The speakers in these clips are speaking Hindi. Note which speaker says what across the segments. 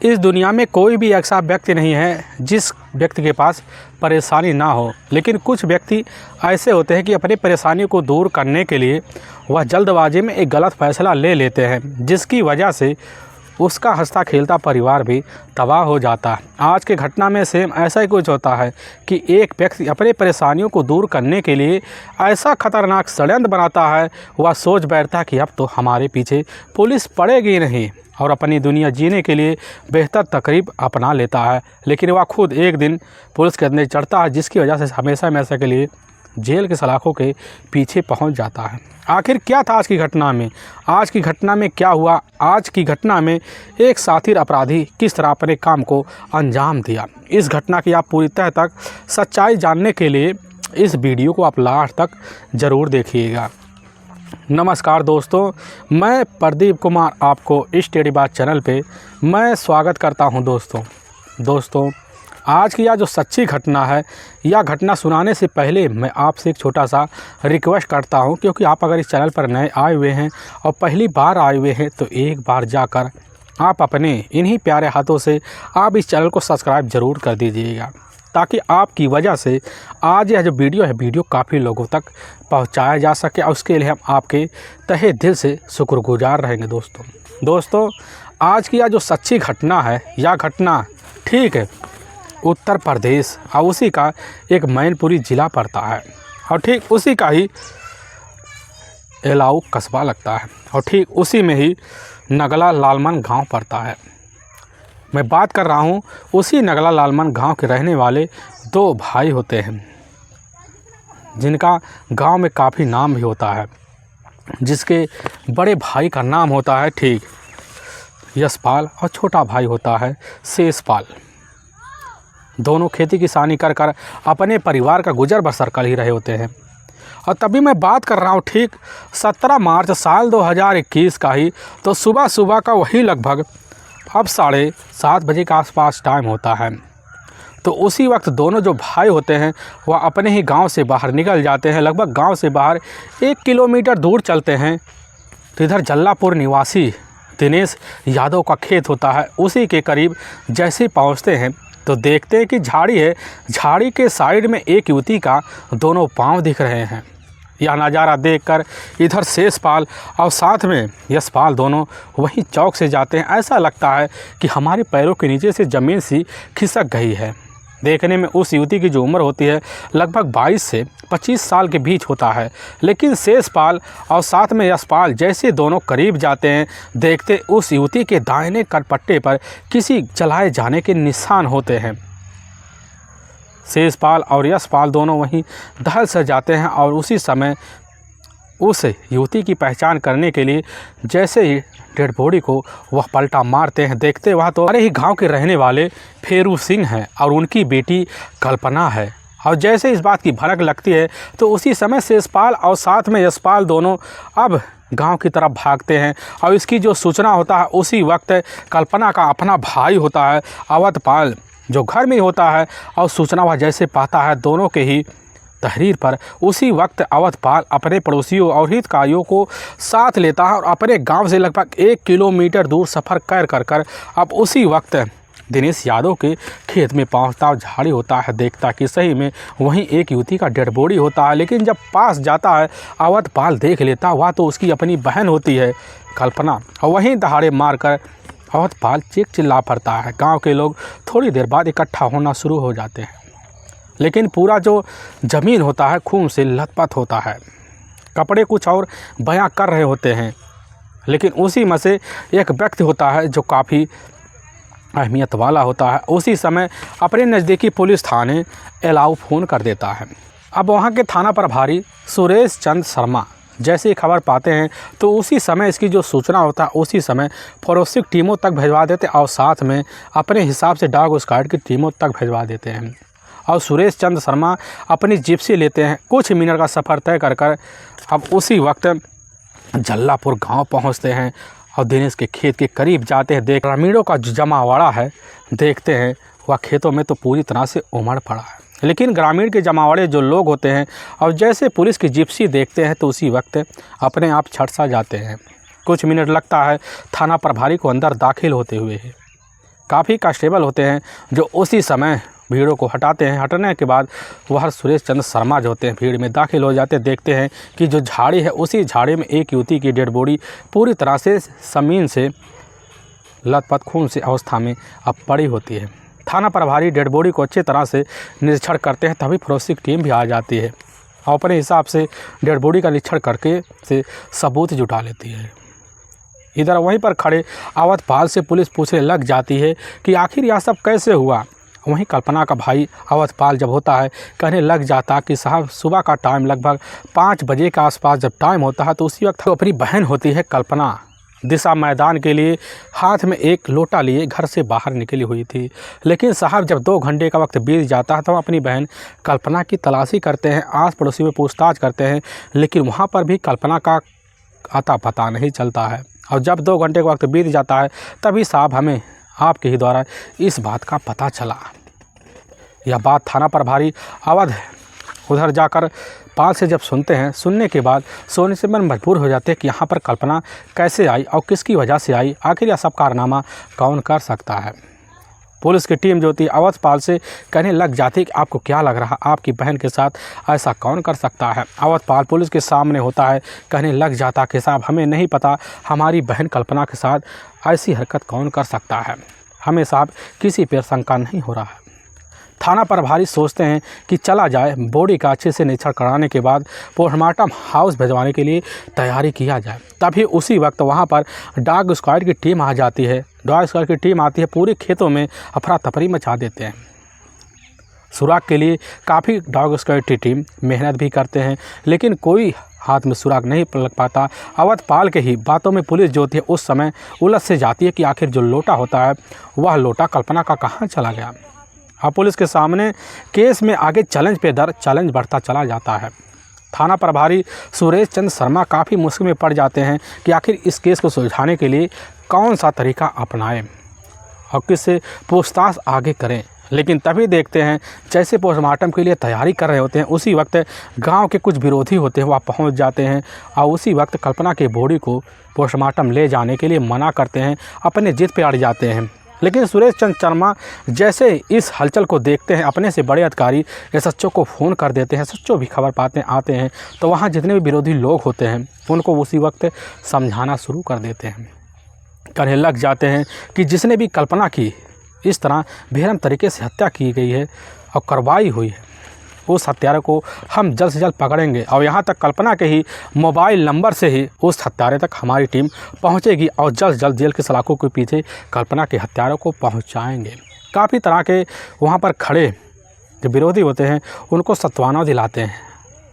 Speaker 1: इस दुनिया में कोई भी ऐसा व्यक्ति नहीं है जिस व्यक्ति के पास परेशानी ना हो, लेकिन कुछ व्यक्ति ऐसे होते हैं कि अपनी परेशानी को दूर करने के लिए वह जल्दबाजी में एक गलत फैसला ले लेते हैं, जिसकी वजह से उसका हंसता खेलता परिवार भी तबाह हो जाता है। आज के घटना में सेम ऐसा ही कुछ होता है कि एक व्यक्ति अपनी परेशानियों को दूर करने के लिए ऐसा खतरनाक षड्यंत्र बनाता है, वह सोच बैठता है कि अब तो हमारे पीछे पुलिस पड़ेगी नहीं और अपनी दुनिया जीने के लिए बेहतर तरकीब अपना लेता है। लेकिन वह खुद एक दिन पुलिस के अंदर चढ़ता है, जिसकी वजह से हमेशा के लिए जेल के सलाखों के पीछे पहुंच जाता है। आखिर क्या था आज की घटना में? आज की घटना में क्या हुआ? आज की घटना में एक शातिर अपराधी किस तरह अपने काम को अंजाम दिया, इस घटना की आप पूरी तह तक सच्चाई जानने के लिए इस वीडियो को आप लास्ट तक ज़रूर देखिएगा। नमस्कार दोस्तों, मैं प्रदीप कुमार आपको इस स्टडी बात चैनल पे मैं स्वागत करता हूं। दोस्तों आज की यह जो सच्ची घटना है, यह घटना सुनाने से पहले मैं आपसे एक छोटा सा रिक्वेस्ट करता हूं, क्योंकि आप अगर इस चैनल पर नए आए हुए हैं और पहली बार आए हुए हैं तो एक बार जाकर आप अपने इन्हीं प्यारे हाथों से आप इस चैनल को सब्सक्राइब ज़रूर कर दीजिएगा, ताकि आपकी वजह से आज यह जो वीडियो है वीडियो काफ़ी लोगों तक पहुंचाया जा सके, और उसके लिए हम आपके तहे दिल से शुक्रगुजार रहेंगे। दोस्तों आज की यह जो सच्ची घटना है, यह घटना ठीक है उत्तर प्रदेश और उसी का एक मैनपुरी ज़िला पड़ता है, और ठीक उसी का ही एलाऊ कस्बा लगता है, और ठीक उसी में ही नगला लालमन गांव पड़ता है। मैं बात कर रहा हूं उसी नगला लालमन गांव के रहने वाले दो भाई होते हैं, जिनका गांव में काफ़ी नाम भी होता है। जिसके बड़े भाई का नाम होता है ठीक यशपाल और छोटा भाई होता है शेषपाल। दोनों खेती किसानी कर अपने परिवार का गुजर बसर कर ही रहे होते हैं। और तभी मैं बात कर रहा हूँ ठीक 17 मार्च साल 2021 का ही, तो सुबह का वही लगभग अब 7:30 बजे के आसपास टाइम होता है। तो उसी वक्त दोनों जो भाई होते हैं वह अपने ही गांव से बाहर निकल जाते हैं। लगभग गांव से बाहर 1 किलोमीटर दूर चलते हैं तो इधर जल्लापुर निवासी दिनेश यादव का खेत होता है। उसी के करीब जैसे पहुंचते हैं तो देखते हैं कि झाड़ी है, झाड़ी के साइड में एक युवती का दोनों पाँव दिख रहे हैं। यह नज़ारा देखकर इधर शेषपाल और साथ में यशपाल दोनों वहीं चौक से जाते हैं। ऐसा लगता है कि हमारे पैरों के नीचे से ज़मीन सी खिसक गई है। देखने में उस युवती की जो उम्र होती है लगभग 22 से 25 साल के बीच होता है, लेकिन शेषपाल और साथ में यशपाल जैसे दोनों करीब जाते हैं, देखते उस युवती के दाहिने कटपट्टे पर किसी जलाए जाने के निशान होते हैं। शेषपाल और यशपाल दोनों वहीं दहल से जाते हैं और उसी समय उस युवती की पहचान करने के लिए जैसे ही डेड बॉडी को वह पलटा मारते हैं, देखते वह तो हमारे ही गांव के रहने वाले फेरू सिंह हैं और उनकी बेटी कल्पना है। और जैसे इस बात की भनक लगती है तो उसी समय शेषपाल और साथ में यशपाल दोनों अब गांव की तरफ भागते हैं। और इसकी जो सूचना होता है उसी वक्त कल्पना का अपना भाई होता है अवधपाल, जो घर में होता है, और सूचना वह जैसे पाता है दोनों के ही तहरीर पर उसी वक्त अवधपाल अपने पड़ोसियों और हितकारियों को साथ लेता है और अपने गांव से लगभग 1 किलोमीटर दूर सफ़र कर अब उसी वक्त दिनेश यादव के खेत में पहुंचता और झाड़ी होता है। देखता कि सही में वहीं एक युवती का डेड बॉडी होता है, लेकिन जब पास जाता है अवधपाल देख लेता वह तो उसकी अपनी बहन होती है कल्पना, और वहीं दहाड़े मारकर अवधपाल चिल्ला पड़ता है। गाँव के लोग थोड़ी देर बाद इकट्ठा होना शुरू हो जाते हैं, लेकिन पूरा जो ज़मीन होता है खून से लथपथ होता है। कपड़े कुछ और बयां कर रहे होते हैं, लेकिन उसी में से एक व्यक्ति होता है जो काफ़ी अहमियत वाला होता है। उसी समय अपने नज़दीकी पुलिस थाने एलाऊ फ़ोन कर देता है। अब वहाँ के थाना प्रभारी सुरेश चंद्र शर्मा जैसे ही खबर पाते हैं तो उसी समय इसकी जो सूचना होता है उसी समय फोरेंसिक टीमों तक भिजवा देते हैं और साथ में अपने हिसाब से डॉग स्क्वाड की टीमों तक भिजवा देते हैं। और सुरेश चंद्र शर्मा अपनी जिप्सी लेते हैं, कुछ मिनट का सफ़र तय कर अब उसी वक्त जल्लापुर गांव पहुंचते हैं और दिनेश के खेत के करीब जाते हैं। देख ग्रामीणों का जो जमावड़ा है देखते हैं वह खेतों में तो पूरी तरह से उमड़ पड़ा है, लेकिन ग्रामीण के जमावड़े जो लोग होते हैं और जैसे पुलिस की जिप्सी देखते हैं तो उसी वक्त अपने आप छट सा जाते हैं। कुछ मिनट लगता है थाना प्रभारी को अंदर दाखिल होते हुए। काफ़ी कांस्टेबल होते हैं जो उसी समय भीड़ों को हटाते हैं। हटने के बाद वह सुरेश चंद्र शर्मा जो होते हैं भीड़ में दाखिल हो जाते हैं। देखते हैं कि जो झाड़ी है उसी झाड़ी में एक युवती की डेड बॉडी पूरी तरह से ज़मीन से लथपथ खून से अवस्था में अब पड़ी होती है। थाना प्रभारी डेड बॉडी को अच्छी तरह से निरीक्षण करते हैं, तभी फोरेंसिक टीम भी आ जाती है और अपने हिसाब से डेड बॉडी का निरीक्षण करके से सबूत जुटा लेती है। इधर वहीं पर खड़े अवधपाल से पुलिस पूछने लग जाती है कि आखिर यह सब कैसे हुआ। वहीं कल्पना का भाई अवधपाल जब होता है कहने लग जाता कि साहब सुबह का टाइम लगभग 5 बजे के आसपास जब टाइम होता है तो उसी वक्त अपनी बहन होती है कल्पना दिशा मैदान के लिए हाथ में एक लोटा लिए घर से बाहर निकली हुई थी। लेकिन साहब जब 2 घंटे का वक्त बीत जाता है तो अपनी बहन कल्पना की तलाशी करते हैं, आस पड़ोसी में पूछताछ करते हैं, लेकिन वहाँ पर भी कल्पना का अता पता नहीं चलता है। और जब 2 घंटे का वक्त बीत जाता है तभी साहब हमें आपके ही द्वारा इस बात का पता चला। यह बात थाना प्रभारी अवध उधर जाकर पाल से जब सुनते हैं, सुनने के बाद सोने से मन मजबूर हो जाते हैं कि यहाँ पर कल्पना कैसे आई और किसकी वजह से आई, आखिर यह सब कारनामा कौन कर सकता है। पुलिस की टीम जो होती है अवधपाल से कहने लग जाती है कि आपको क्या लग रहा, आपकी बहन के साथ ऐसा कौन कर सकता है। अवधपाल पुलिस के सामने होता है, कहने लग जाता कि साहब हमें नहीं पता हमारी बहन कल्पना के साथ ऐसी हरकत कौन कर सकता है, हमें साहब किसी पर शंका नहीं हो रहा है। थाना प्रभारी सोचते हैं कि चला जाए, बॉडी का अच्छे से निरीक्षण कराने के बाद पोस्टमार्टम हाउस भिजवाने के लिए तैयारी किया जाए। तभी उसी वक्त वहां पर डॉग स्क्वाड की टीम आ जाती है। डॉग स्क्वाड की टीम आती है, पूरे खेतों में अफरा तफरी मचा देते हैं। सुराग के लिए काफ़ी डॉग स्क्वाड की टीम मेहनत भी करते हैं, लेकिन कोई हाथ में सुराग नहीं लग पाता। अवधपाल के ही बातों में पुलिस जो होती है उस समय उलझ से जाती है कि आखिर जो लोटा होता है वह लोटा कल्पना का कहाँ चला गया। अब पुलिस के सामने केस में आगे चैलेंज पे दर चैलेंज बढ़ता चला जाता है। थाना प्रभारी सुरेश चंद्र शर्मा काफ़ी मुश्किल में पड़ जाते हैं कि आखिर इस केस को सुलझाने के लिए कौन सा तरीका अपनाएं और किससे पूछताछ आगे करें। लेकिन तभी देखते हैं जैसे पोस्टमार्टम के लिए तैयारी कर रहे होते हैं उसी वक्त गांव के कुछ विरोधी होते हैं वह पहुंच जाते हैं और उसी वक्त कल्पना के बॉडी को पोस्टमार्टम ले जाने के लिए मना करते हैं, अपने जिद पे अड़ जाते हैं। लेकिन सुरेश चंद्र शर्मा जैसे इस हलचल को देखते हैं अपने से बड़े अधिकारी एसएचओ को फ़ोन कर देते हैं। एसएचओ भी खबर पाते आते हैं तो वहाँ जितने भी विरोधी लोग होते हैं उनको उसी वक्त समझाना शुरू कर देते हैं। कहने लग जाते हैं कि जिसने भी कल्पना की इस तरह बेरहम तरीके से हत्या की गई है और करवाई हुई है उस हत्यारे को हम जल्द से जल्द पकड़ेंगे और यहाँ तक कल्पना के ही मोबाइल नंबर से ही उस हत्यारे तक हमारी टीम पहुँचेगी और जल्द से जल्द जेल के सलाखों के पीछे कल्पना के हत्यारों को पहुँचाएंगे। काफ़ी तरह के वहाँ पर खड़े जो विरोधी होते हैं उनको सांत्वना दिलाते हैं,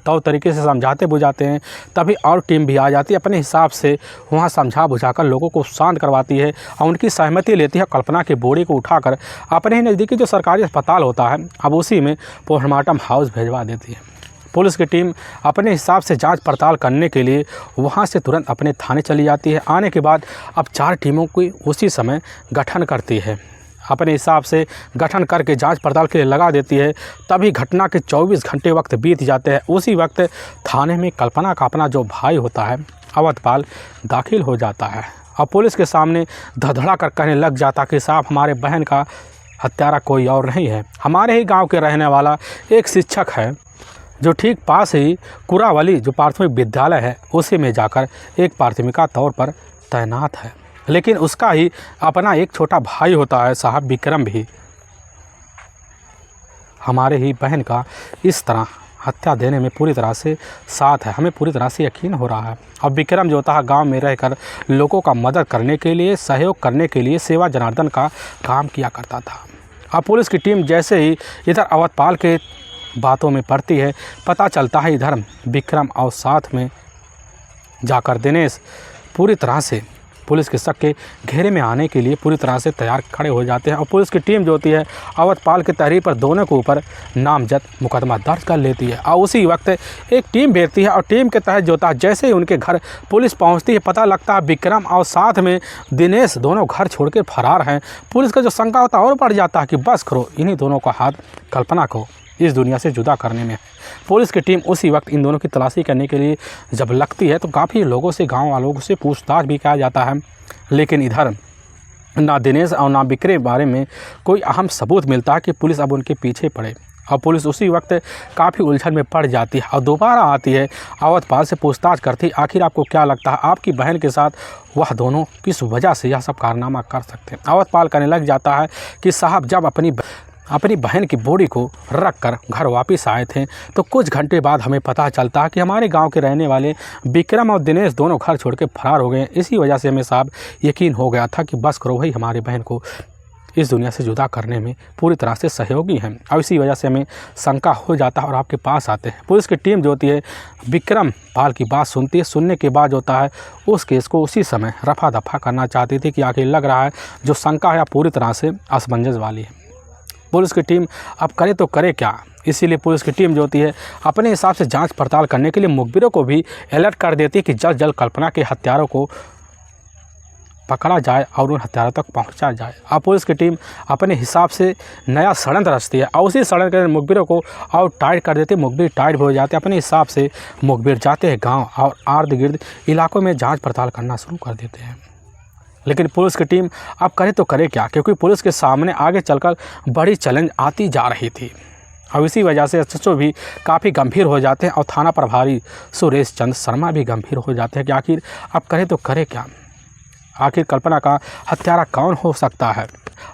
Speaker 1: तो तरीके से समझाते बुझाते हैं। तभी और टीम भी आ जाती है, अपने हिसाब से वहाँ समझा बुझाकर लोगों को शांत करवाती है और उनकी सहमति लेती है। कल्पना के बॉडी को उठाकर अपने ही नज़दीकी जो सरकारी अस्पताल होता है अब उसी में पोस्टमार्टम हाउस भिजवा देती है। पुलिस की टीम अपने हिसाब से जांच पड़ताल करने के लिए वहाँ से तुरंत अपने थाने चली जाती है। आने के बाद अब 4 टीमों की उसी समय गठन करती है, अपने हिसाब से गठन करके जांच पड़ताल के लिए लगा देती है। तभी घटना के 24 घंटे वक्त बीत जाते हैं। उसी वक्त थाने में कल्पना का अपना जो भाई होता है अवधपाल दाखिल हो जाता है और पुलिस के सामने धड़धड़ा कर कहने लग जाता कि साहब हमारे बहन का हत्यारा कोई और नहीं है, हमारे ही गाँव के रहने वाला एक शिक्षक है जो ठीक पास ही कुरावली जो प्राथमिक विद्यालय है उसी में जाकर एक प्राथमिका तौर पर तैनात है। लेकिन उसका ही अपना एक छोटा भाई होता है साहब विक्रम भी हमारे ही बहन का इस तरह हत्या देने में पूरी तरह से साथ है, हमें पूरी तरह से यकीन हो रहा है। अब विक्रम जो होता है गांव में रहकर लोगों का मदद करने के लिए, सहयोग करने के लिए सेवा जनार्दन का काम किया करता था। अब पुलिस की टीम जैसे ही इधर अवधपाल के बातों में पड़ती है, पता चलता है इधर विक्रम और साथ में जाकर दिनेश पूरी तरह से पुलिस के शक के घेरे में आने के लिए पूरी तरह से तैयार खड़े हो जाते हैं और पुलिस की टीम जो होती है अवधपाल के तहरीर पर दोनों के ऊपर नामजद मुकदमा दर्ज कर लेती है और उसी वक्त एक टीम भेजती है और टीम के तहत जो होता है जैसे ही उनके घर पुलिस पहुंचती है पता लगता है विक्रम और साथ में दिनेश दोनों घर छोड़ के फरार हैं। पुलिस का जो शंका होता है और बढ़ जाता है कि बस करो, इन्हीं दोनों का हाथ कल्पना को इस दुनिया से जुदा करने में। पुलिस की टीम उसी वक्त इन दोनों की तलाशी करने के लिए जब लगती है तो काफ़ी लोगों से, गांव वालों से पूछताछ भी किया जाता है। लेकिन इधर ना दिनेश और ना विक्रम के बारे में कोई अहम सबूत मिलता है कि पुलिस अब उनके पीछे पड़े। और पुलिस उसी वक्त काफ़ी उलझन में पड़ जाती है और दोबारा आती है, अवधपाल से पूछताछ करती, आखिर आपको क्या लगता है आपकी बहन के साथ वह दोनों किस वजह से यह सब कारनामा कर सकते हैं। अवधपाल कहने लग जाता है कि साहब जब अपनी बहन की बॉडी को रख कर घर वापस आए थे तो कुछ घंटे बाद हमें पता चलता है कि हमारे गांव के रहने वाले विक्रम और दिनेश दोनों घर छोड़ के फरार हो गए। इसी वजह से हमें साहब यकीन हो गया था कि बस करो, वही हमारी बहन को इस दुनिया से जुदा करने में पूरी तरह से सहयोगी हैं। और इसी वजह से हमें शंका हो जाता है और आपके पास आते हैं। पुलिस की टीम जो होती है विक्रम पाल की बात सुनती है। सुनने के बाद होता है उस केस को उसी समय रफा दफा करना चाहती थी कि आखिर लग रहा है जो शंका है पूरी तरह से असमंजस वाली है। पुलिस की टीम अब करे तो करे क्या, इसीलिए पुलिस की टीम जो होती है अपने हिसाब से जांच पड़ताल करने के लिए मुखबिरों को भी अलर्ट कर देती है कि जल्द जल्द कल्पना के हत्यारों को पकड़ा जाए और उन हत्यारों तक पहुंचा जाए। अब पुलिस की टीम अपने हिसाब से नया षड्यंत्र रचती है और उसी षड्यंत्र के मुखबिरों को और टाइट कर देते। मुखबिर टाइट हो जाते हैं, अपने हिसाब से मुखबिर जाते हैं गाँव और इर्द गिर्द इलाकों में जाँच पड़ताल करना शुरू कर देते हैं। लेकिन पुलिस की टीम अब करे तो करे क्या, क्योंकि पुलिस के सामने आगे चलकर बड़ी चैलेंज आती जा रही थी। और इसी वजह से एसएचओ भी काफ़ी गंभीर हो जाते हैं और थाना प्रभारी सुरेश चंद्र शर्मा भी गंभीर हो जाते हैं कि आखिर अब करे तो करे क्या, आखिर कल्पना का हत्यारा कौन हो सकता है।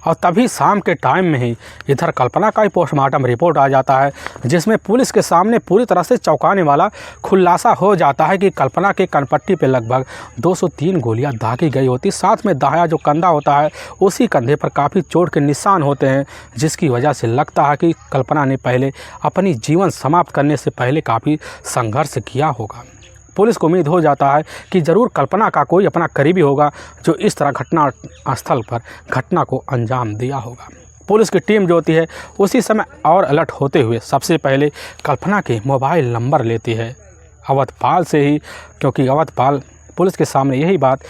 Speaker 1: और तभी शाम के टाइम में ही इधर कल्पना का ही पोस्टमार्टम रिपोर्ट आ जाता है, जिसमें पुलिस के सामने पूरी तरह से चौंकाने वाला खुलासा हो जाता है कि कल्पना के कनपट्टी पे लगभग 203 गोलियां दागी गई होती। साथ में दाया जो कंधा होता है उसी कंधे पर काफ़ी चोट के निशान होते हैं, जिसकी वजह से लगता है कि कल्पना ने पहले अपनी जीवन समाप्त करने से पहले काफ़ी संघर्ष किया होगा। पुलिस को उम्मीद हो जाता है कि ज़रूर कल्पना का कोई अपना करीबी होगा जो इस तरह घटना स्थल पर घटना को अंजाम दिया होगा। पुलिस की टीम जो होती है उसी समय और अलर्ट होते हुए सबसे पहले कल्पना के मोबाइल नंबर लेती है अवधपाल से ही, क्योंकि अवधपाल पुलिस के सामने यही बात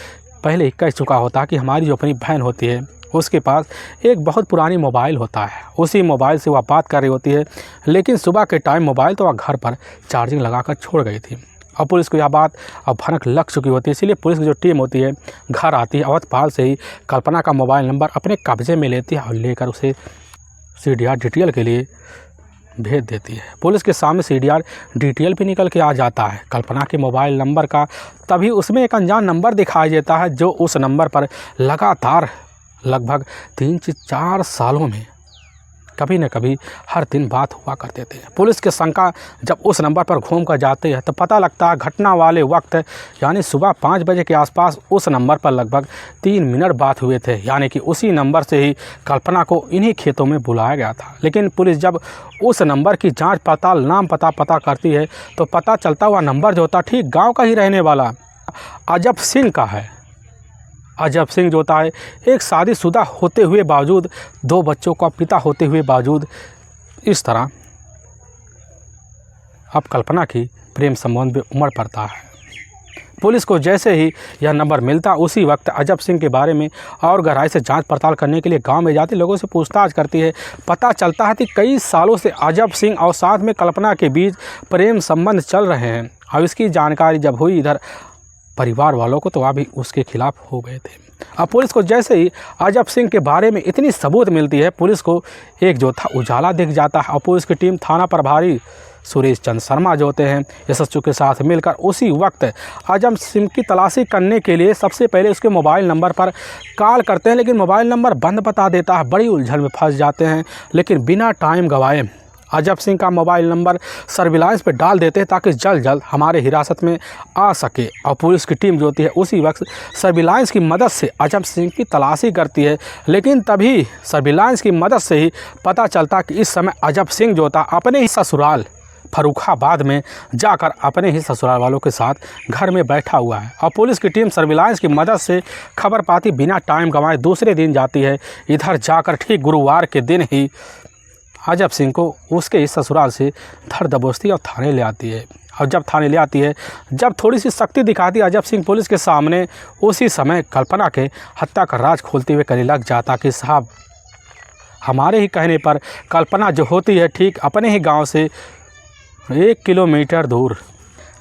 Speaker 1: पहले ही कह चुका होता है कि हमारी जो अपनी बहन होती है उसके पास एक बहुत पुरानी मोबाइल होता है, उसी मोबाइल से वह बात कर रही होती है। लेकिन सुबह के टाइम मोबाइल तो वह घर पर चार्जिंग लगाकर छोड़ गई थी। अब पुलिस को यह बात अब भनक लग चुकी होती है, इसीलिए पुलिस की जो टीम होती है घर आती है, अवधपाल से ही कल्पना का मोबाइल नंबर अपने कब्जे में लेती है और लेकर उसे CDR डिटेल के लिए भेज देती है। पुलिस के सामने CDR डिटेल भी निकल के आ जाता है कल्पना के मोबाइल नंबर का। तभी उसमें एक अनजान नंबर दिखाई देता है जो उस नंबर पर लगातार लगभग 3 से 4 सालों में कभी न कभी हर दिन बात हुआ करते थे। पुलिस के शंका जब उस नंबर पर घूम कर जाते हैं तो पता लगता है घटना वाले वक्त यानी सुबह 5 बजे के आसपास उस नंबर पर लगभग 3 मिनट बात हुए थे, यानी कि उसी नंबर से ही कल्पना को इन्हीं खेतों में बुलाया गया था। लेकिन पुलिस जब उस नंबर की जांच पड़ताल नाम पता करती है तो पता चलता हुआ नंबर जो होता ठीक गाँव का ही रहने वाला अजब सिंह का है। अजब सिंह जो होता है एक शादीशुदा होते हुए बावजूद, 2 बच्चों का पिता होते हुए बावजूद इस तरह अब कल्पना की प्रेम संबंध में उमड़ पड़ता है। पुलिस को जैसे ही यह नंबर मिलता उसी वक्त अजब सिंह के बारे में और गहराई से जांच पड़ताल करने के लिए गांव में जाती लोगों से पूछताछ करती है। पता चलता है कि कई सालों से अजब सिंह और साथ में कल्पना के बीच प्रेम संबंध चल रहे हैं। और इसकी जानकारी जब हुई इधर परिवार वालों को तो वह भी उसके खिलाफ हो गए थे। अब पुलिस को जैसे ही अजब सिंह के बारे में इतनी सबूत मिलती है पुलिस को एक जो था उजाला दिख जाता है और पुलिस की टीम थाना प्रभारी सुरेश चंद्र शर्मा जो होते हैं एसएचओ के साथ मिलकर उसी वक्त अजब सिंह की तलाशी करने के लिए सबसे पहले उसके मोबाइल नंबर पर कॉल करते हैं, लेकिन मोबाइल नंबर बंद बता देता है। बड़ी उलझन में फंस जाते हैं, लेकिन बिना टाइम गंवाए अजब सिंह का मोबाइल नंबर सर्विलांस पे डाल देते हैं ताकि जल्द जल्द हमारे हिरासत में आ सके। और पुलिस की टीम जो होती है उसी वक्त सर्विलांस की मदद से अजब सिंह की तलाशी करती है। लेकिन तभी सर्विलांस की मदद से ही पता चलता कि इस समय अजब सिंह जो होता अपने ही ससुराल फर्रुखाबाद में जाकर अपने ही ससुराल वालों के साथ घर में बैठा हुआ है। और पुलिस की टीम सर्विलांस की मदद से खबर पाती बिना टाइम गंवाए दूसरे दिन जाती है। इधर जाकर ठीक गुरुवार के दिन ही अजब सिंह को उसके इस ससुराल से धर दबोचती और थाने ले आती है। और जब थाने ले आती है, जब थोड़ी सी शक्ति दिखाती है अजब सिंह पुलिस के सामने, उसी समय कल्पना के हत्या का राज खोलते हुए कहने लग जाता कि साहब हमारे ही कहने पर कल्पना जो होती है ठीक अपने ही गांव से 1 किलोमीटर दूर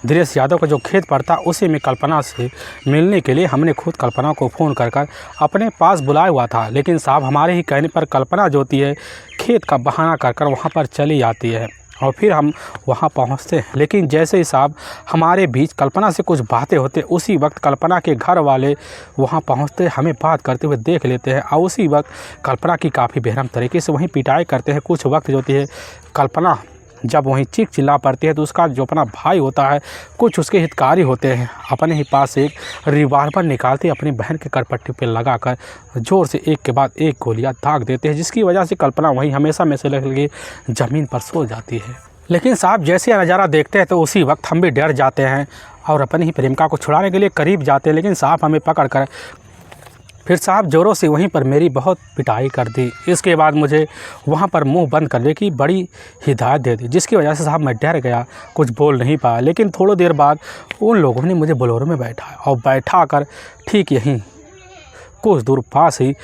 Speaker 1: दिनेश यादव का जो खेत पड़ता उसी में कल्पना से मिलने के लिए हमने खुद कल्पना को फ़ोन कर अपने पास बुलाया हुआ था। लेकिन साहब हमारे ही कहने पर कल्पना जो होती है खेत का बहाना कर वहाँ पर चली जाती है और फिर हम वहाँ पहुँचते हैं। लेकिन जैसे ही साहब हमारे बीच कल्पना से कुछ बातें होते उसी वक्त कल्पना के घर वाले वहाँ पहुँचते हमें बात करते हुए देख लेते हैं और उसी वक्त कल्पना की काफ़ी बेरहम तरीके से वहीं पिटाई करते हैं। कुछ वक्त जो होती है कल्पना जब वहीं चीख चिल्ला पड़ती है तो उसका जो अपना भाई होता है, कुछ उसके हितकारी होते हैं, अपने ही पास एक रिवॉल्वर निकालते अपनी बहन के करपट्टी पे लगाकर ज़ोर से एक के बाद एक गोलियां दाग देते हैं, जिसकी वजह से कल्पना वहीं हमेशा में से लगे ज़मीन पर सो जाती है। लेकिन साहब जैसे यह नज़ारा देखते हैं तो उसी वक्त हम भी डर जाते हैं और अपनी ही प्रेमिका को छुड़ाने के लिए करीब जाते हैं। लेकिन साहब हमें पकड़ कर फिर साहब ज़ोरों से वहीं पर मेरी बहुत पिटाई कर दी। इसके बाद मुझे वहाँ पर मुंह बंद करने की बड़ी हिदायत दे दी, जिसकी वजह से साहब मैं डर गया, कुछ बोल नहीं पाया। लेकिन थोड़ी देर बाद उन लोगों ने मुझे बोलेरो में बैठाया और बैठा कर ठीक यहीं कुछ दूर पास ही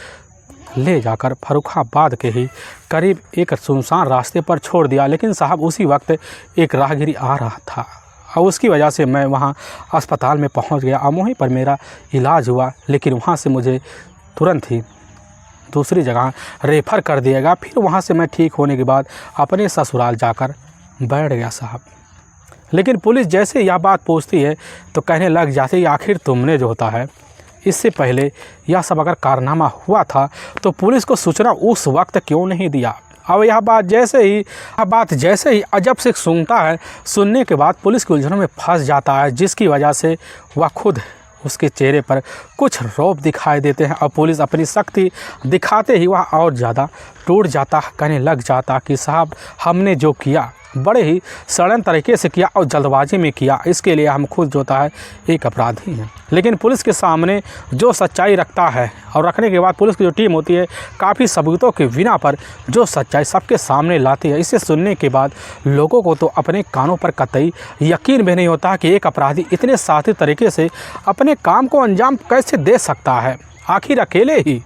Speaker 1: ले जाकर फर्रुखाबाद के ही करीब एक सुनसान रास्ते पर छोड़ दिया। लेकिन साहब उसी वक्त एक राहगीर आ रहा था और उसकी वजह से मैं वहाँ अस्पताल में पहुँच गया और वहीं पर मेरा इलाज हुआ। लेकिन वहाँ से मुझे तुरंत ही दूसरी जगह रेफ़र कर दिया गया। फिर वहाँ से मैं ठीक होने के बाद अपने ससुराल जाकर बैठ गया साहब। लेकिन पुलिस जैसे यह बात पूछती है तो कहने लग जाती है आखिर तुमने जो होता है इससे पहले यह सब अगर कारनामा हुआ था तो पुलिस को सूचना उस वक्त क्यों नहीं दिया। अब यह बात जैसे ही अजब से सुनता है, सुनने के बाद पुलिस की उलझनों में फंस जाता है, जिसकी वजह से वह खुद उसके चेहरे पर कुछ रौब दिखाई देते हैं और पुलिस अपनी सख्ती दिखाते ही वह और ज़्यादा टूट जाता, कहने लग जाता कि साहब हमने जो किया बड़े ही सड़न तरीके से किया और जल्दबाजी में किया, इसके लिए हम खुद जो होता है एक अपराधी हैं। लेकिन पुलिस के सामने जो सच्चाई रखता है और रखने के बाद पुलिस की जो टीम होती है काफ़ी सबूतों के बिना पर जो सच्चाई सबके सामने लाती है, इसे सुनने के बाद लोगों को तो अपने कानों पर कतई यकीन भी नहीं होता कि एक अपराधी इतने साथी तरीके से अपने काम को अंजाम कैसे दे सकता है, आखिर अकेले ही।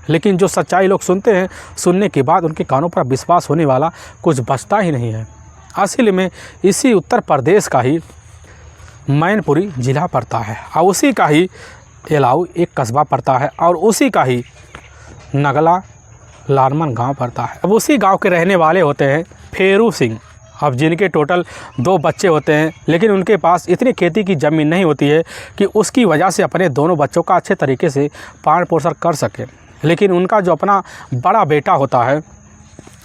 Speaker 1: लेकिन जो सच्चाई लोग सुनते हैं, सुनने के बाद उनके कानों पर विश्वास होने वाला कुछ बचता ही नहीं है। असल में इसी उत्तर प्रदेश का ही मैनपुरी ज़िला पड़ता है और उसी का ही एलाऊ एक कस्बा पड़ता है और उसी का ही नगला लारमन गांव पड़ता है। अब उसी गांव के रहने वाले होते हैं फेरू सिंह, अब जिनके टोटल 2 बच्चे होते हैं। लेकिन उनके पास इतनी खेती की ज़मीन नहीं होती है कि उसकी वजह से अपने दोनों बच्चों का अच्छे तरीके से पालन पोषण कर सके। लेकिन उनका जो अपना बड़ा बेटा होता है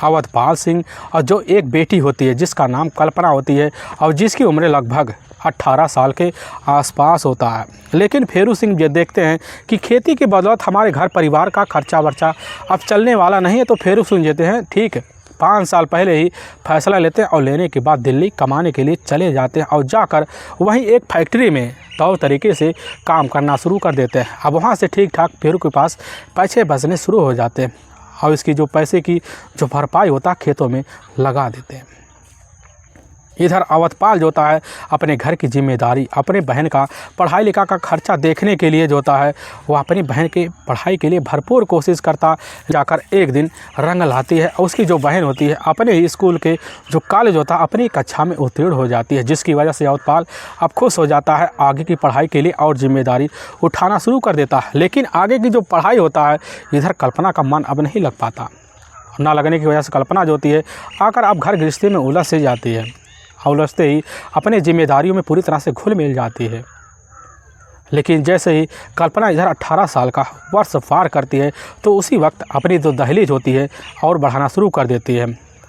Speaker 1: अवधपाल सिंह और जो एक बेटी होती है जिसका नाम कल्पना होती है और जिसकी उम्र लगभग 18 साल के आसपास होता है। लेकिन फेरू सिंह ये देखते हैं कि खेती के बदौलत हमारे घर परिवार का खर्चा वर्चा अब चलने वाला नहीं है, तो फेरू सिंह देते हैं ठीक है 5 साल पहले ही फैसला लेते हैं और लेने के बाद दिल्ली कमाने के लिए चले जाते हैं और जाकर वहीं एक फैक्ट्री में तौर तरीके से काम करना शुरू कर देते हैं। अब वहाँ से ठीक ठाक फेरू के पास पैसे बचने शुरू हो जाते हैं और इसकी जो पैसे की जो भरपाई होता है खेतों में लगा देते हैं। इधर अवधपाल जो होता है अपने घर की जिम्मेदारी, अपने बहन का पढ़ाई लिखा का खर्चा देखने के लिए जो होता है वह अपनी बहन के पढ़ाई के लिए भरपूर कोशिश करता। जाकर एक दिन रंग लाती है और उसकी जो बहन होती है अपने ही स्कूल के जो कॉलेज होता है अपनी कक्षा में उत्तीर्ण हो जाती है, जिसकी वजह से अवधपाल अब खुश हो जाता है, आगे की पढ़ाई के लिए और जिम्मेदारी उठाना शुरू कर देता है। लेकिन आगे की जो पढ़ाई होता है इधर कल्पना का मन अब नहीं लग पाता, ना लगने की वजह से कल्पना जो होती है आकर अब घर गृहस्थी में उलझ से जाती है और उलझते ही अपने जिम्मेदारियों में पूरी तरह से घुल मिल जाती है। लेकिन जैसे ही कल्पना इधर 18 साल का वर्ष पार करती है तो उसी वक्त अपनी जो दहलीज होती है और बढ़ाना शुरू कर देती है।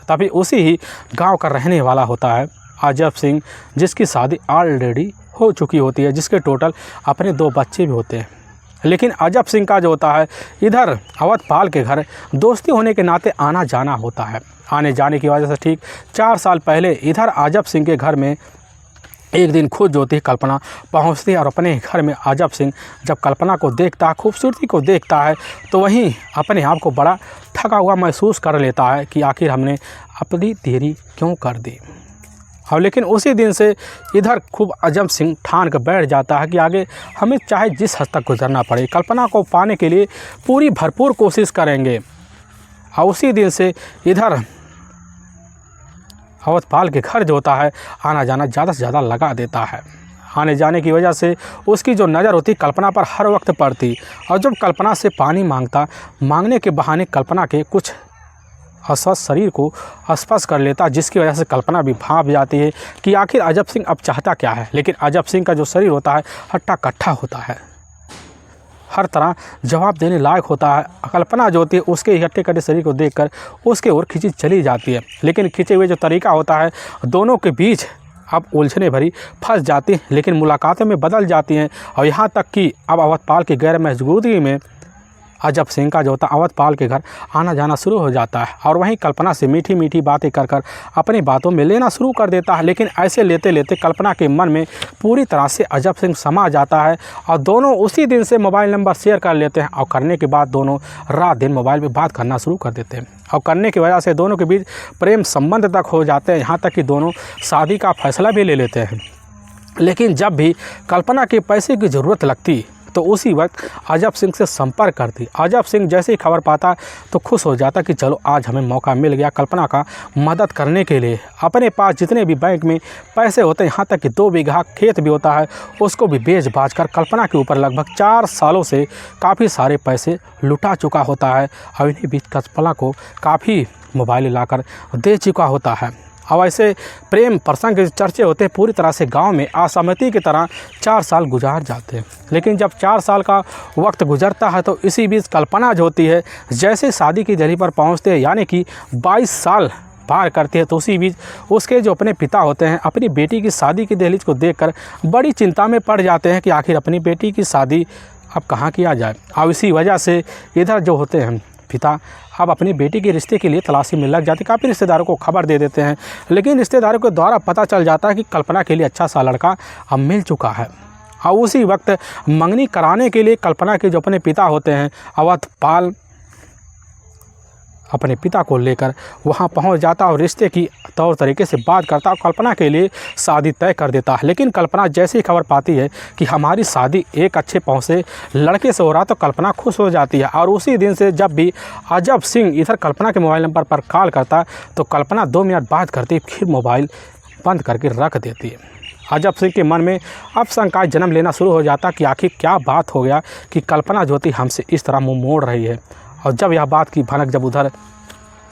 Speaker 1: तभी उसी ही गांव का रहने वाला होता है अजब सिंह, जिसकी शादी ऑलरेडी हो चुकी होती है, जिसके टोटल अपने 2 बच्चे भी होते हैं। लेकिन अजब सिंह का जो होता है इधर अवधपाल के घर दोस्ती होने के नाते आना जाना होता है। आने जाने की वजह से ठीक 4 साल पहले इधर अजब सिंह के घर में एक दिन खुद जो होती है कल्पना पहुंचती है और अपने घर में अजब सिंह जब कल्पना को देखता है, खूबसूरती को देखता है, तो वहीं अपने आप को बड़ा ठगा हुआ महसूस कर लेता है कि आखिर हमने अपनी देरी क्यों कर दी। और लेकिन उसी दिन से इधर खूब अजब सिंह ठान कर बैठ जाता है कि आगे हमें चाहे जिस हद तक गुजरना पड़े कल्पना को पाने के लिए पूरी भरपूर कोशिश करेंगे। और उसी दिन से इधर अवधपाल के घर जो होता है आना जाना ज़्यादा से ज़्यादा लगा देता है। आने जाने की वजह से उसकी जो नज़र होती कल्पना पर हर वक्त पड़ती, और जब कल्पना से पानी मांगने के बहाने कल्पना के कुछ अस्वस्थ शरीर को स्पर्श कर लेता, जिसकी वजह से कल्पना भी भाप जाती है कि आखिर अजब सिंह अब चाहता क्या है। लेकिन अजब सिंह का जो शरीर होता है हट्टा कट्ठा होता है, हर तरह जवाब देने लायक होता है। कल्पना जो होती है उसके हट्टे कट्टे शरीर को देखकर उसके ओर खिंची चली जाती है, लेकिन खींचे हुए जो तरीका होता है दोनों के बीच अब उलझने भरी फंस जाती हैं, लेकिन मुलाकातें में बदल जाती हैं। और यहाँ तक कि अब अवधपाल की गैर मौजूदगी में अजब सिंह का जो होता अवधपाल के घर आना जाना शुरू हो जाता है, और वहीं कल्पना से मीठी मीठी बातें कर कर अपनी बातों में लेना शुरू कर देता है। लेकिन ऐसे लेते लेते कल्पना के मन में पूरी तरह से अजब सिंह समा जाता है, और दोनों उसी दिन से मोबाइल नंबर शेयर कर लेते हैं। और करने के बाद दोनों रात दिन मोबाइल पर बात करना शुरू कर देते हैं, और करने की वजह से दोनों के बीच प्रेम संबंध तक हो जाते हैं। यहाँ तक कि दोनों शादी का फैसला भी ले लेते हैं। लेकिन जब भी कल्पना के पैसे की ज़रूरत लगती तो उसी वक्त अजब सिंह से संपर्क करती। अजब सिंह जैसे ही खबर पाता तो खुश हो जाता कि चलो आज हमें मौका मिल गया कल्पना का मदद करने के लिए। अपने पास जितने भी बैंक में पैसे होते हैं, यहाँ तक कि 2 बीघा खेत भी होता है, उसको भी बेच बाच कर कल्पना के ऊपर लगभग 4 सालों से काफ़ी सारे पैसे लुटा चुका होता है, और इन्हीं बीच कल्पना को काफ़ी मोबाइल लाकर दे चुका होता है। अब ऐसे प्रेम प्रसंग के चर्चे होते हैं पूरी तरह से गांव में असहमति की तरह 4 साल गुजार जाते हैं। लेकिन जब 4 साल का वक्त गुजरता है तो इसी बीच कल्पना जो होती है जैसे शादी की दहलीज पर पहुंचते हैं, यानी कि 22 साल पार करते हैं, तो उसी बीच उसके जो अपने पिता होते हैं अपनी बेटी की शादी की दहलीज को देखकर बड़ी चिंता में पड़ जाते हैं कि आखिर अपनी बेटी की शादी अब कहाँ किया जाए। और इसी वजह से इधर जो होते हैं पिता अब अपनी बेटी के रिश्ते के लिए तलाशी में लग जाते, काफ़ी रिश्तेदारों को खबर दे देते हैं। लेकिन रिश्तेदारों के द्वारा पता चल जाता है कि कल्पना के लिए अच्छा सा लड़का अब मिल चुका है। और उसी वक्त मंगनी कराने के लिए कल्पना के जो अपने पिता होते हैं अवधपाल अपने पिता को लेकर वहां पहुंच जाता और रिश्ते की तौर तरीके से बात करता और कल्पना के लिए शादी तय कर देता है। लेकिन कल्पना जैसे ही खबर पाती है कि हमारी शादी एक अच्छे पहुँचे लड़के से हो रहा तो कल्पना खुश हो जाती है। और उसी दिन से जब भी अजब सिंह इधर कल्पना के मोबाइल नंबर पर कॉल करता तो कल्पना 2 मिनट बात करती फिर मोबाइल बंद करके रख देती है। अजब सिंह के मन में अब शंका जन्म लेना शुरू हो जाता कि आखिर क्या बात हो गया कि कल्पना जो थी हमसे इस तरह मुँह मोड़ रही है। और जब यह बात की भनक जब उधर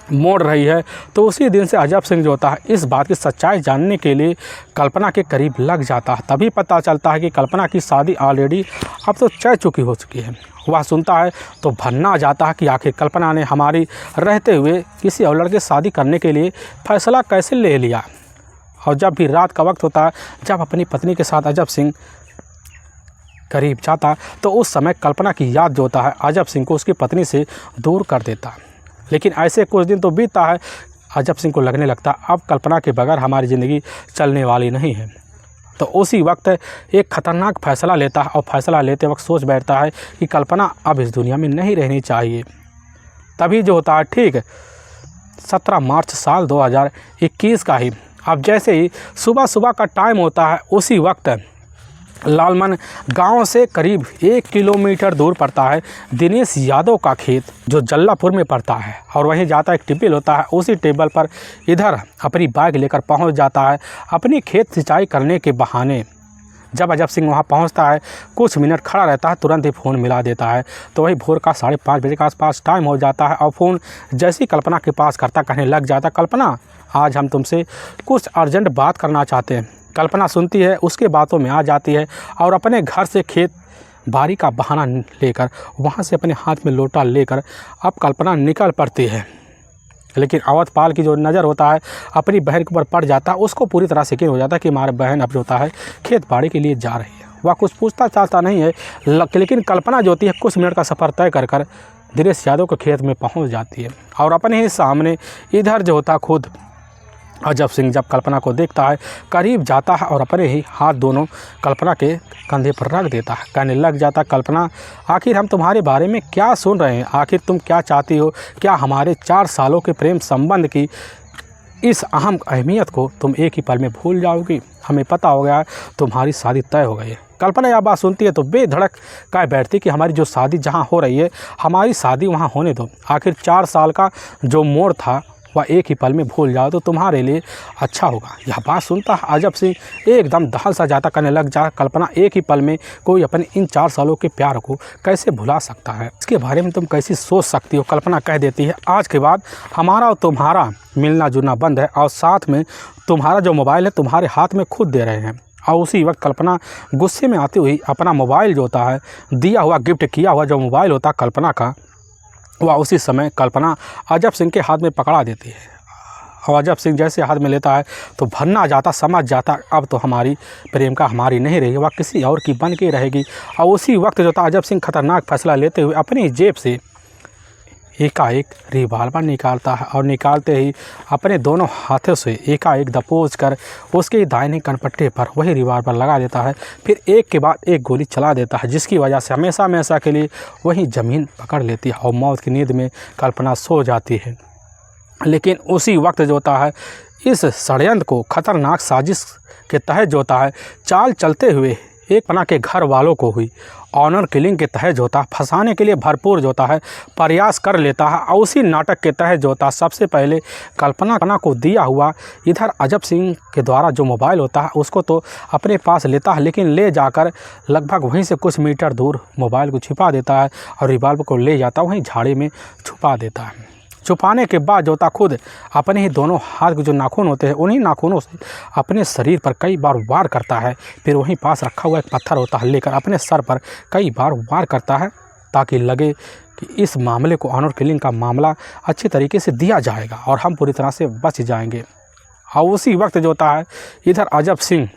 Speaker 1: मोड़ रही है तो उसी दिन से अजब सिंह जो होता है इस बात की सच्चाई जानने के लिए कल्पना के करीब लग जाता है। तभी पता चलता है कि कल्पना की शादी ऑलरेडी अब तो तय हो चुकी है। वह सुनता है तो भन्ना जाता है कि आखिर कल्पना ने हमारी रहते हुए किसी और लड़के शादी करने के लिए फैसला कैसे ले लिया। और जब भी रात का वक्त होता है जब अपनी पत्नी के साथ अजब सिंह करीब जाता तो उस समय कल्पना की याद जो होता है अजब सिंह को उसकी पत्नी से दूर कर देता। लेकिन ऐसे कुछ दिन तो बीतता है, अजब सिंह को लगने लगता अब कल्पना के बगैर हमारी ज़िंदगी चलने वाली नहीं है। तो उसी वक्त एक ख़तरनाक फ़ैसला लेता है और फैसला लेते वक्त सोच बैठता है कि कल्पना अब इस दुनिया में नहीं रहनी चाहिए। तभी जो होता है ठीक 17 मार्च साल 2021 का ही अब जैसे ही सुबह का टाइम होता है उसी वक्त लालमन गांव से करीब 1 किलोमीटर दूर पड़ता है दिनेश यादव का खेत जो जल्लापुर में पड़ता है। और वहीं जाता एक टेबल होता है, उसी टेबल पर इधर अपनी बाइक लेकर पहुंच जाता है अपनी खेत सिंचाई करने के बहाने। जब अजब सिंह वहां पहुंचता है कुछ मिनट खड़ा रहता है, तुरंत ही फ़ोन मिला देता है। तो वही भोर का 5:30 बजे के आसपास टाइम हो जाता है और फ़ोन जैसी कल्पना के पास करता कहने लग जाता कल्पना आज हम तुमसे कुछ अर्जेंट बात करना चाहते हैं। कल्पना सुनती है, उसके बातों में आ जाती है और अपने घर से खेत बारी का बहाना लेकर वहाँ से अपने हाथ में लोटा लेकर अब कल्पना निकल पड़ती है। लेकिन अवधपाल की जो नज़र होता है अपनी बहन के ऊपर पड़ जाता है, उसको पूरी तरह से यकीन हो जाता है कि हमारी बहन अब जो होता है खेत बाड़ी के लिए जा रही है। वह कुछ पूछता चाहता नहीं है, लेकिन कल्पना जो होती है कुछ मिनट का सफ़र तय कर कर दिनेश यादव के खेत में पहुँच जाती है। और अपने ही सामने इधर जो होता खुद अजब सिंह जब कल्पना को देखता है करीब जाता है और अपने ही हाथ दोनों कल्पना के कंधे पर रख देता है। कहने लग जाता कल्पना आखिर हम तुम्हारे बारे में क्या सुन रहे हैं, आखिर तुम क्या चाहती हो, क्या हमारे 4 सालों के प्रेम संबंध की इस अहम अहमियत को तुम एक ही पल में भूल जाओगी। हमें पता हो गया तुम्हारी शादी तय हो गई है। कल्पना यह बात सुनती है तो बेधड़क कह बैठती कि हमारी जो शादी जहाँ हो रही है हमारी शादी वहाँ होने दो। आखिर 4 साल का जो मोड़ था वह एक ही पल में भूल जाओ तो तुम्हारे लिए अच्छा होगा। यह बात सुनता अजब सिंह एकदम दहल सा जाता करने लग जा। कल्पना, एक ही पल में कोई अपने इन 4 सालों के प्यार को कैसे भुला सकता है? इसके बारे में तुम कैसे सोच सकती हो? कल्पना कह देती है, आज के बाद हमारा और तुम्हारा मिलना जुलना बंद है और साथ में तुम्हारा जो मोबाइल है तुम्हारे हाथ में खुद दे रहे हैं। और उसी वक्त कल्पना गुस्से में आती हुई अपना मोबाइल जो होता है, दिया हुआ गिफ्ट किया हुआ जो मोबाइल होता है कल्पना का, वह उसी समय कल्पना अजब सिंह के हाथ में पकड़ा देती है। और अजब सिंह जैसे हाथ में लेता है तो भरना जाता, समझ जाता अब तो हमारी प्रेमिका हमारी नहीं रही, वह किसी और की बन के रहेगी। और उसी वक्त जो था अजब सिंह खतरनाक फैसला लेते हुए अपनी जेब से एकाएक रिवाल्वर निकालता है और निकालते ही अपने दोनों हाथों से एकाएक दबोच कर उसके दाहिने कनपट्टे पर वही रिवाल्वर लगा देता है। फिर एक के बाद एक गोली चला देता है, जिसकी वजह से हमेशा हमेशा के लिए वही ज़मीन पकड़ लेती है और मौत की नींद में कल्पना सो जाती है। लेकिन उसी वक्त जो होता है इस षड्यंत्र को खतरनाक साजिश के तहत जो होता है चाल चलते हुए एक पना के घर वालों को हुई ऑनर किलिंग के तहत जो होता है फंसाने के लिए भरपूर जो होता है प्रयास कर लेता है। और उसी नाटक के तहत जो होता है सबसे पहले कल्पना को दिया हुआ इधर अजब सिंह के द्वारा जो मोबाइल होता है उसको तो अपने पास लेता है, लेकिन ले जाकर लगभग वहीं से कुछ मीटर दूर मोबाइल को छिपा देता है और रिवाल्वर को ले जाता है वहीं झाड़ी में छुपा देता है। छुपाने के बाद जो होता खुद अपने ही दोनों हाथ के जो नाखून होते हैं उन्हीं नाखूनों से अपने शरीर पर कई बार वार करता है। फिर वहीं पास रखा हुआ एक पत्थर होता है लेकर अपने सर पर कई बार वार करता है ताकि लगे कि इस मामले को ऑनर किलिंग का मामला अच्छी तरीके से दिया जाएगा और हम पूरी तरह से बच जाएंगे। और उसी वक्त जो होता है इधर अजब सिंह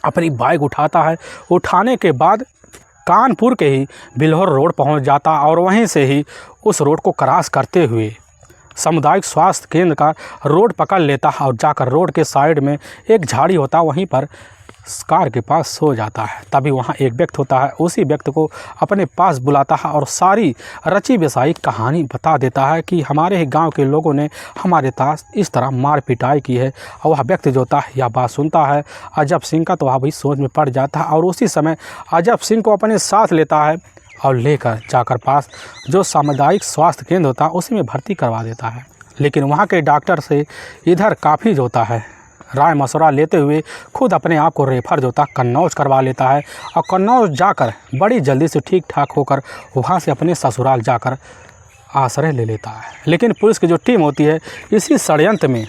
Speaker 1: अपनी बाइक उठाता है। उठाने के बाद कानपुर के ही बिल्हौर रोड पहुंच जाता और वहीं से ही उस रोड को क्रॉस करते हुए सामुदायिक स्वास्थ्य केंद्र का रोड पकड़ लेता है और जाकर रोड के साइड में एक झाड़ी होता है वहीं पर कार के पास सो जाता है। तभी वहाँ एक व्यक्ति होता है, उसी व्यक्ति को अपने पास बुलाता है और सारी रची बसाई कहानी बता देता है कि हमारे ही गांव के लोगों ने हमारे पास इस तरह मार पिटाई की है। और वह व्यक्ति जो होता है यह बात सुनता है अजब सिंह का तो वह भी सोच में पड़ जाता है और उसी समय अजब सिंह को अपने साथ लेता है और लेकर जाकर पास जो सामुदायिक स्वास्थ्य केंद्र होता है उसी में भर्ती करवा देता है। लेकिन वहाँ के डॉक्टर से इधर काफ़ी जो होता है राय मशवरा लेते हुए खुद अपने आप को रेफर जो होता है कन्नौज करवा लेता है और कन्नौज जाकर बड़ी जल्दी से ठीक ठाक होकर वहाँ से अपने ससुराल जाकर आश्रय ले लेता है। लेकिन पुलिस की जो टीम होती है इसी षड्यंत्र में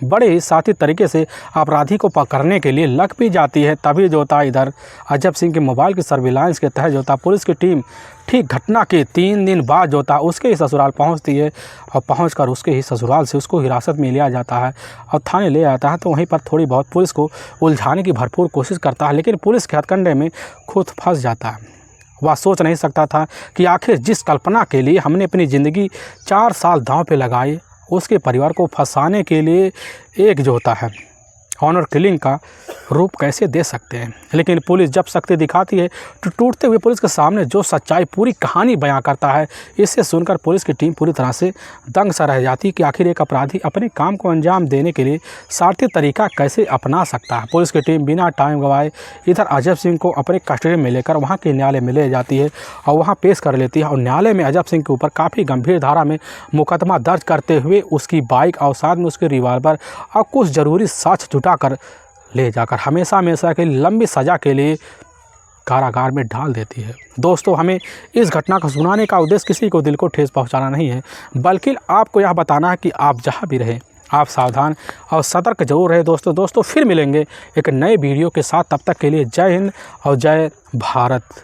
Speaker 1: बड़े ही साथी तरीके से अपराधी को पकड़ने के लिए लग भी जाती है। तभी जो होता है इधर अजब सिंह के मोबाइल की सर्विलांस के तहत जो होता पुलिस की टीम ठीक घटना के 3 दिन बाद जो होता उसके ही ससुराल पहुंचती है और पहुंचकर उसके ही ससुराल से उसको हिरासत में लिया जाता है और थाने ले आता है। तो वहीं पर थोड़ी बहुत पुलिस को उलझाने की भरपूर कोशिश करता है, लेकिन पुलिस के हथकंडे में खुद फंस जाता है। वह सोच नहीं सकता था कि आखिर जिस कल्पना के लिए हमने अपनी ज़िंदगी 4 साल दांव पे लगाए उसके परिवार को फंसाने के लिए एक जो होता है ऑनर किलिंग का रूप कैसे दे सकते हैं। लेकिन पुलिस जब शक्ति दिखाती है तो टूटते हुए पुलिस के सामने जो सच्चाई पूरी कहानी बयां करता है, इससे सुनकर पुलिस की टीम पूरी तरह से दंग सा रह जाती है कि आखिर एक अपराधी अपने काम को अंजाम देने के लिए सार्थी तरीका कैसे अपना सकता है। पुलिस की टीम बिना टाइम गंवाए इधर अजब सिंह को अपने कस्टडी में लेकर वहाँ के न्यायालय में ले जाती है और वहाँ पेश कर लेती है। और न्यायालय में अजब सिंह के ऊपर काफ़ी गंभीर धारा में मुकदमा दर्ज करते हुए उसकी बाइक और साथ में उसके रिवाल्वर और कुछ ज़रूरी साक्ष्य जुटाकर ले जाकर हमेशा हमेशा के लंबी सज़ा के लिए कारागार में डाल देती है। दोस्तों, हमें इस घटना को सुनाने का उद्देश्य किसी को दिल को ठेस पहुंचाना नहीं है, बल्कि आपको यह बताना है कि आप जहां भी रहें आप सावधान और सतर्क जरूर रहें। दोस्तों फिर मिलेंगे एक नए वीडियो के साथ, तब तक के लिए जय हिंद और जय भारत।